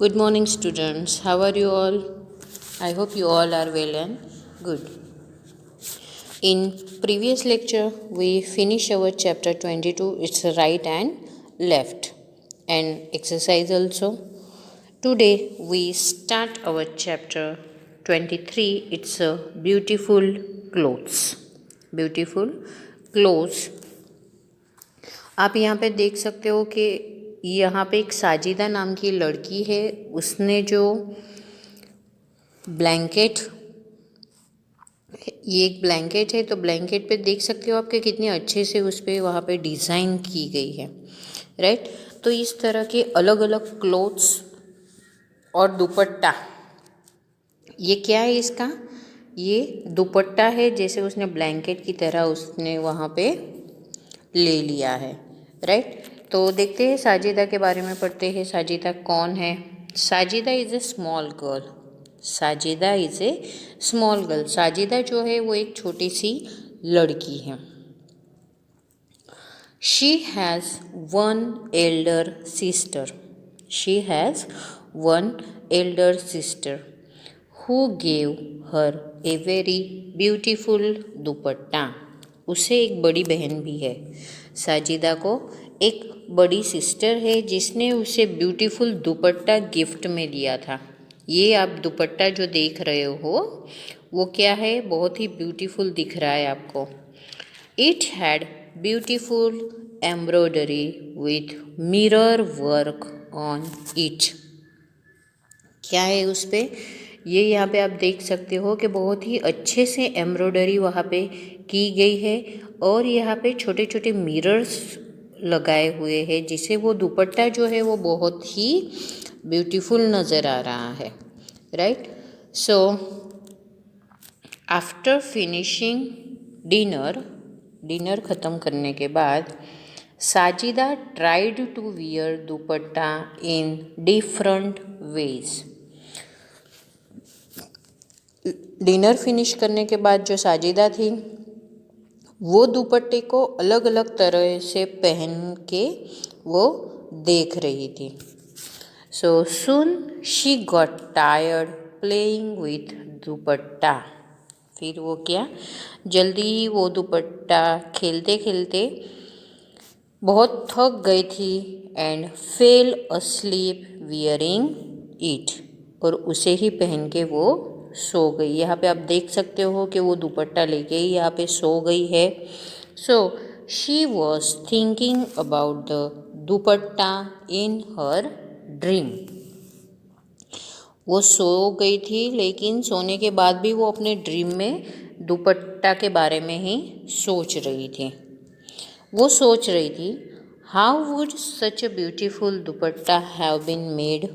Good morning, students. How are you all? I hope you all are well and good. In previous lecture, we finished our chapter 22. It's right and left, and exercise also. Today we start our chapter 23. It's a beautiful clothes. Beautiful clothes. आप यहाँ पे देख सकते हो कि यहाँ पे एक साजिदा नाम की लड़की है. उसने जो ब्लैंकेट, ये एक ब्लैंकेट है, तो ब्लैंकेट पे देख सकते हो आपके कितने अच्छे से उस पर वहाँ पे डिज़ाइन की गई है, राइट. तो इस तरह के अलग अलग क्लोथ्स और दुपट्टा, ये क्या है इसका, ये दुपट्टा है. जैसे उसने ब्लैंकेट की तरह उसने वहाँ पे ले लिया है, राइट. तो देखते हैं साजिदा के बारे में, पढ़ते हैं साजिदा कौन है. Sajida is a small girl. Sajida is a small girl. Sajida जो है वो एक छोटी सी लड़की है. She has one Elder sister. She has one Elder sister who gave her a very beautiful दुपट्टा. उसे एक बड़ी बहन भी है. साजिदा को एक बड़ी सिस्टर है जिसने उसे ब्यूटीफुल दुपट्टा गिफ्ट में दिया था. ये आप दुपट्टा जो देख रहे हो वो क्या है, बहुत ही ब्यूटीफुल दिख रहा है आपको. It had beautiful embroidery with mirror work on it. क्या है उस पे, ये यहाँ पे आप देख सकते हो कि बहुत ही अच्छे से एम्ब्रॉयडरी वहाँ पे की गई है और यहाँ पे छोटे छोटे मिरर्स लगाए हुए हैं जिससे वो दुपट्टा जो है वो बहुत ही ब्यूटीफुल नज़र आ रहा है, right. So after finishing dinner ख़त्म करने के बाद Sajida tried to wear dupatta in different ways. Dinner finish करने के बाद जो साजिदा थी वो दुपट्टे को अलग अलग तरह से पहन के वो देख रही थी. So soon she got tired playing with dupatta. फिर वो क्या, जल्दी ही वो दुपट्टा खेलते खेलते बहुत थक गई थी and fail asleep wearing it. और उसे ही पहन के वो सो गई. यहाँ पे आप देख सकते हो कि वो दुपट्टा लेके ही यहाँ पे सो गई है. So she was thinking about the dupatta in her dream. वो सो गई थी लेकिन सोने के बाद भी वो अपने ड्रीम में दुपट्टा के बारे में ही सोच रही थी. वो सोच रही थी how would such a beautiful dupatta have been made.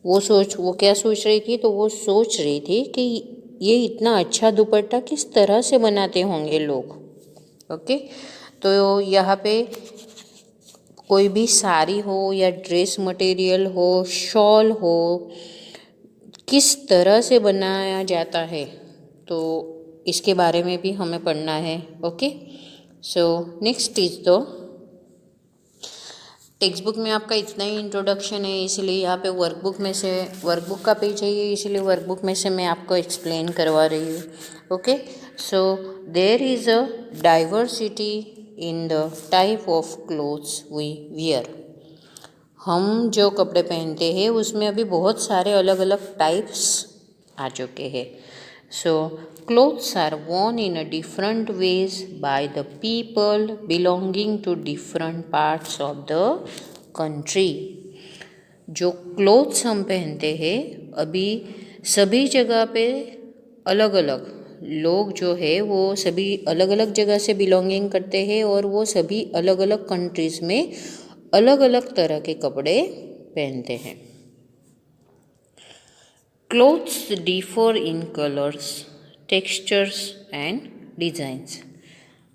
वो क्या सोच रही थी, तो वो सोच रही थी कि ये इतना अच्छा दुपट्टा किस तरह से बनाते होंगे लोग. ओके, तो यहाँ पे कोई भी साड़ी हो या ड्रेस मटेरियल हो, शॉल हो, किस तरह से बनाया जाता है, तो इसके बारे में भी हमें पढ़ना है. Okay, so next is the text book में आपका इतना ही इंट्रोडक्शन है, इसलिए यहाँ पे वर्कबुक का पेज है ये, इसलिए वर्कबुक में से मैं आपको एक्सप्लेन करवा रही हूँ. Okay, so there is a diversity in the type of clothes we wear. हम जो कपड़े पहनते हैं उसमें अभी बहुत सारे अलग अलग टाइप्स आ चुके हैं. So clothes are worn in a different ways by the people belonging to different parts of the country. जो क्लोथ्स हम पहनते हैं अभी सभी जगह पे अलग अलग लोग जो है वो सभी अलग अलग जगह से बिलोंगिंग करते हैं और वो सभी अलग अलग कंट्रीज़ में अलग अलग तरह के कपड़े पहनते हैं. Clothes differ in colors, textures and designs.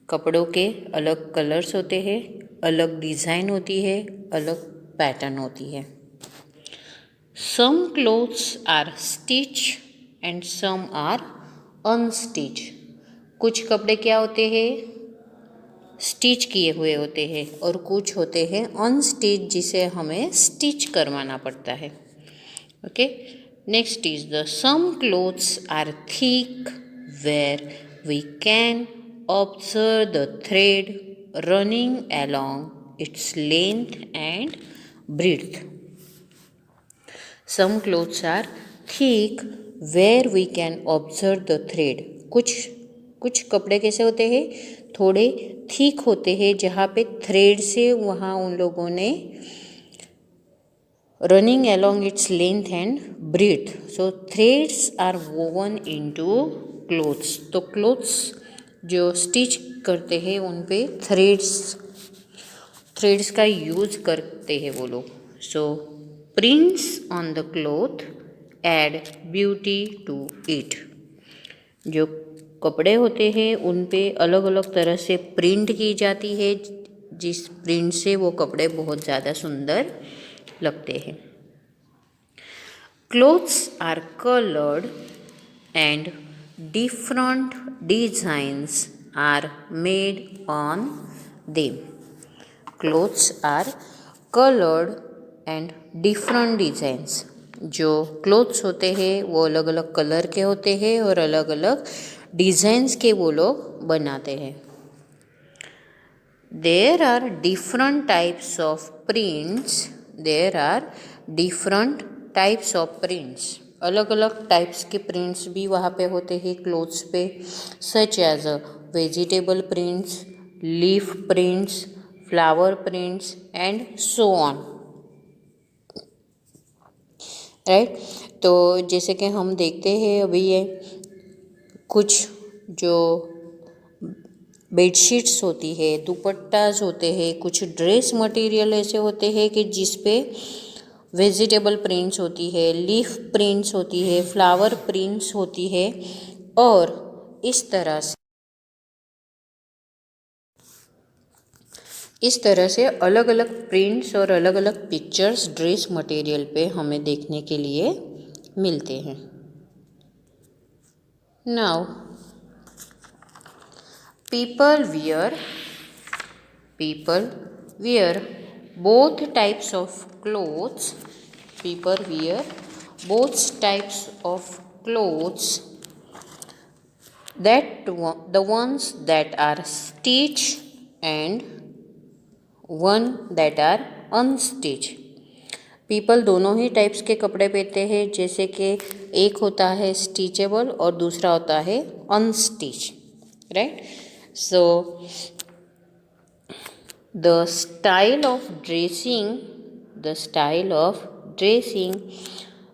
कपड़ों के अलग कलर्स होते हैं, अलग डिज़ाइन होती है, अलग पैटर्न होती है. Some clothes are stitched and some are unstitched. कुछ कपड़े क्या होते हैं, स्टिच किए हुए होते हैं और कुछ होते हैं अनस्टिच जिसे हमें स्टिच करवाना पड़ता है. Okay, next is the some clothes are thick where we can observe the thread running along its length and breadth. Some clothes are thick where we can observe the thread. कुछ कपड़े कैसे होते हैं, थोड़े thick होते हैं जहाँ पे थ्रेड से वहाँ उन लोगों ने running along its length and breadth. So threads are woven into clothes. तो clothes जो स्टिच करते हैं उन पे थ्रेड्स का यूज करते हैं वो लोग. So prints on the cloth add beauty to it. जो कपड़े होते हैं उन पे अलग अलग तरह से प्रिंट की जाती है जिस प्रिंट से वो कपड़े बहुत ज़्यादा सुंदर लगते हैं. Clothes are coloured and different designs are made on them. Clothes are coloured and different designs. जो क्लोथ्स होते हैं वो अलग अलग कलर के होते हैं और अलग अलग डिजाइंस के वो लोग बनाते हैं. There are different types of prints. There are different types of prints. अलग अलग टाइप्स के प्रिंट्स भी वहाँ पे होते हैं क्लोथ्स पे, such as vegetable prints, leaf prints, flower prints and so on. Right, तो जैसे कि हम देखते हैं अभी ये कुछ जो बेडशीट्स होती है, दुपट्टास होते हैं, कुछ ड्रेस मटेरियल ऐसे होते हैं कि जिस पे वेजिटेबल प्रिंट्स होती है, लीफ प्रिंट्स होती है, फ्लावर प्रिंट्स होती है और इस तरह से अलग अलग प्रिंट्स और अलग अलग पिक्चर्स ड्रेस मटेरियल पे हमें देखने के लिए मिलते हैं. Now people wear both types of clothes. People wear both types of clothes, the ones that are stitched and one that are unstitched. People दोनों ही टाइप्स के कपड़े पहनते हैं, जैसे कि एक होता है स्टिचेबल और दूसरा होता है unstitch. Right, so the style of dressing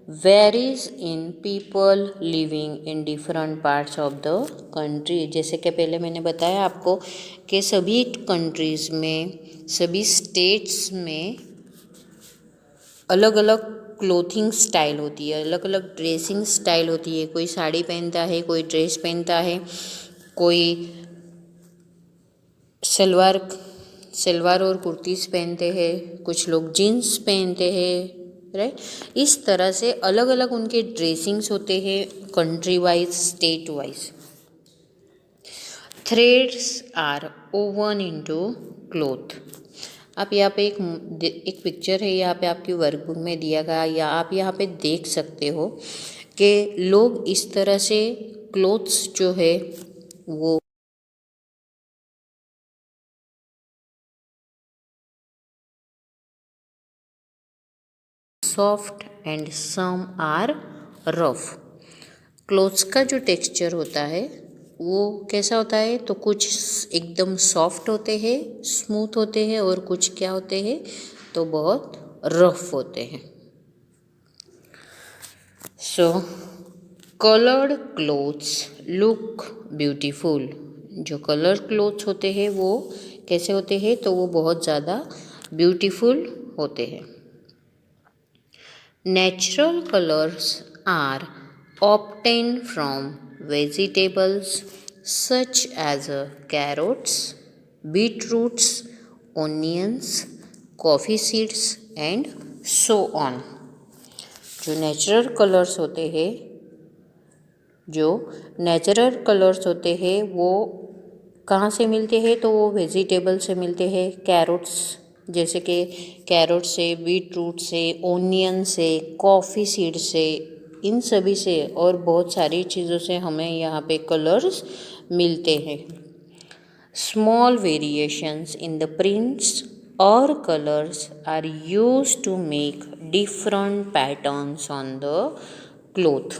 varies in people living in different parts of the country. जैसे कि पहले मैंने बताया आपको कि सभी कंट्रीज़ में, सभी स्टेट्स में अलग अलग क्लोथिंग स्टाइल होती है, अलग अलग ड्रेसिंग स्टाइल होती है. कोई साड़ी पहनता है, कोई ड्रेस पहनता है, कोई सलवार और कुर्तीस पहनते हैं, कुछ लोग जीन्स पहनते हैं. राइट, इस तरह से अलग अलग उनके ड्रेसिंग्स होते हैं country wise, state wise. Threads are woven into cloth. आप यहाँ पे एक पिक्चर है यहाँ पे आपकी वर्कबुक में दिया गया, या आप यहाँ पे देख सकते हो कि लोग इस तरह से क्लोथ्स जो है वो soft and some are rough. Clothes का जो टेक्सचर होता है वो कैसा होता है, तो कुछ एकदम सॉफ्ट होते हैं, स्मूथ होते हैं, और कुछ क्या होते हैं तो बहुत रफ होते हैं. सो कलर्ड क्लोथ्स लुक ब्यूटीफुल. जो कलर्ड क्लोथ्स होते हैं वो कैसे होते हैं, तो वो बहुत ज़्यादा ब्यूटीफुल होते हैं. Natural colours are obtained from vegetables such as carrots, beetroots, onions, coffee seeds and so on. जो नेचुरल कलर्स होते हैं वो कहाँ से मिलते हैं, तो वो वेजिटेबल से मिलते हैं, कैरोट्स, जैसे कि कैरोट से, बीट रूट से, ओनियन से, कॉफ़ी सीड से, इन सभी से और बहुत सारी चीज़ों से हमें यहाँ पे कलर्स मिलते हैं। Small variations in the prints और colours are used to make different patterns on the cloth.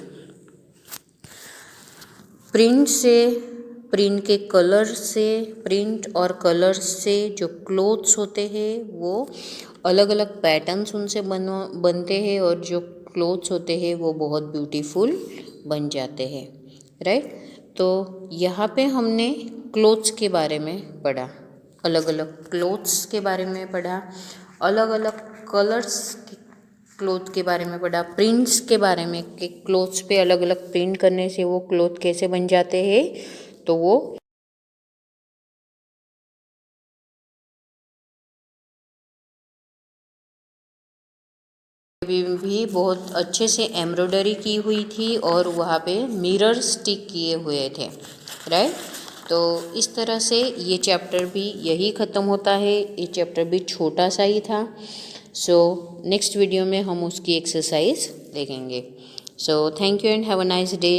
Print के कलर से, प्रिंट और कलर्स से जो क्लोथ्स होते हैं वो अलग अलग पैटर्न्स उनसे बनते हैं और जो क्लोथ्स होते हैं वो बहुत ब्यूटीफुल बन जाते हैं, राइट। तो यहाँ पे हमने क्लोथ्स के बारे में पढ़ा, अलग अलग क्लोथ्स के बारे में पढ़ा, अलग अलग कलर्स क्लोथ के बारे में पढ़ा, प्रिंट्स के बारे में कि क्लोथ्स पे अलग अलग प्रिंट करने से वो क्लोथ कैसे बन जाते हैं, तो वो भी बहुत अच्छे से एम्ब्रॉयडरी की हुई थी और वहाँ पे मिरर स्टिक किए हुए थे, राइट। तो इस तरह से ये चैप्टर भी यही ख़त्म होता है। ये चैप्टर भी छोटा सा ही था। सो नेक्स्ट वीडियो में हम उसकी एक्सरसाइज देखेंगे। So thank you and have a nice day.